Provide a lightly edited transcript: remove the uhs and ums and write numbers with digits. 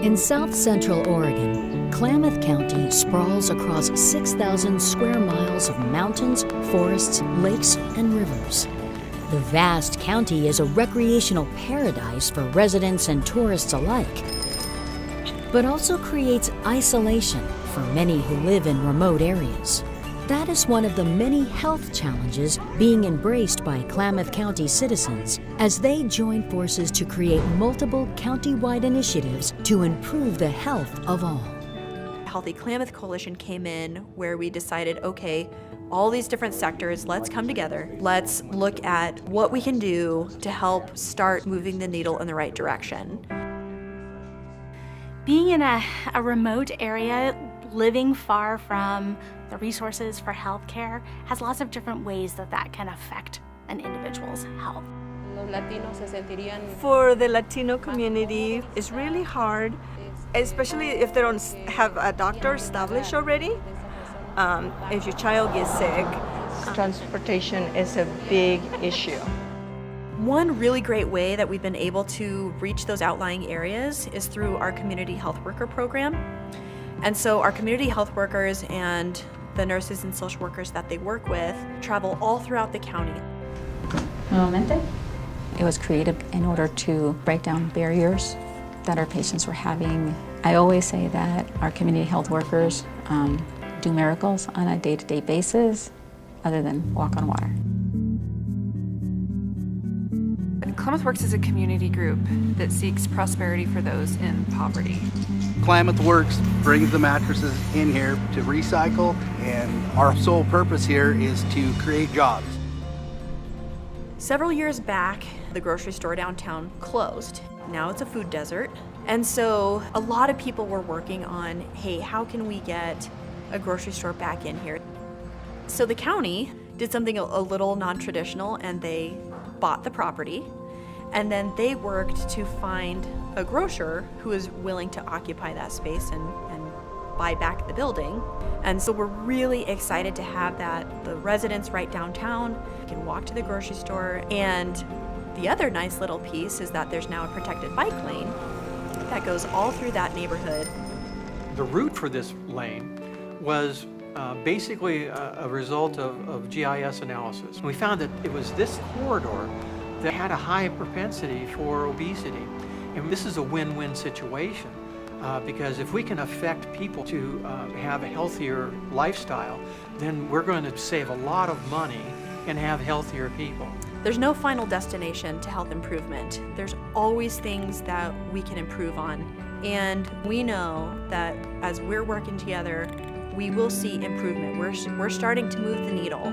In south-central Oregon, Klamath County sprawls across 6,000 square miles of mountains, forests, lakes, and rivers. The vast county is a recreational paradise for residents and tourists alike, but also creates isolation for many who live in remote areas. That is one of the many health challenges being embraced by Klamath County citizens as they join forces to create multiple county-wide initiatives to improve the health of all. Healthy Klamath Coalition came in where we decided, okay, all these different sectors, let's come together. Let's look at what we can do to help start moving the needle in the right direction. Being in a remote area, living far from the resources for healthcare has lots of different ways that can affect an individual's health. For the Latino community, it's really hard, especially if they don't have a doctor established already. If your child gets sick, transportation is a big issue. One really great way that we've been able to reach those outlying areas is through our community health worker program. And so our community health workers and the nurses and social workers that they work with travel all throughout the county. It was created in order to break down barriers that our patients were having. I always say that our community health workers do miracles on a day-to-day basis other than walk on water. Klamath Works is a community group that seeks prosperity for those in poverty. Klamath Works brings the mattresses in here to recycle, and our sole purpose here is to create jobs. Several years back, the grocery store downtown closed. Now it's a food desert. And so a lot of people were working on, hey, how can we get a grocery store back in here? So the county did something a little non-traditional, and they bought the property. And then they worked to find a grocer who is willing to occupy that space and buy back the building. And so we're really excited to have that. The residents right downtown can walk to the grocery store. And the other nice little piece is that there's now a protected bike lane that goes all through that neighborhood. The route for this lane was basically a result of GIS analysis. We found that it was this corridor that had a high propensity for obesity. And this is a win-win situation because if we can affect people to have a healthier lifestyle, then we're going to save a lot of money and have healthier people. There's no final destination to health improvement. There's always things that we can improve on. And we know that as we're working together, we will see improvement. We're starting to move the needle.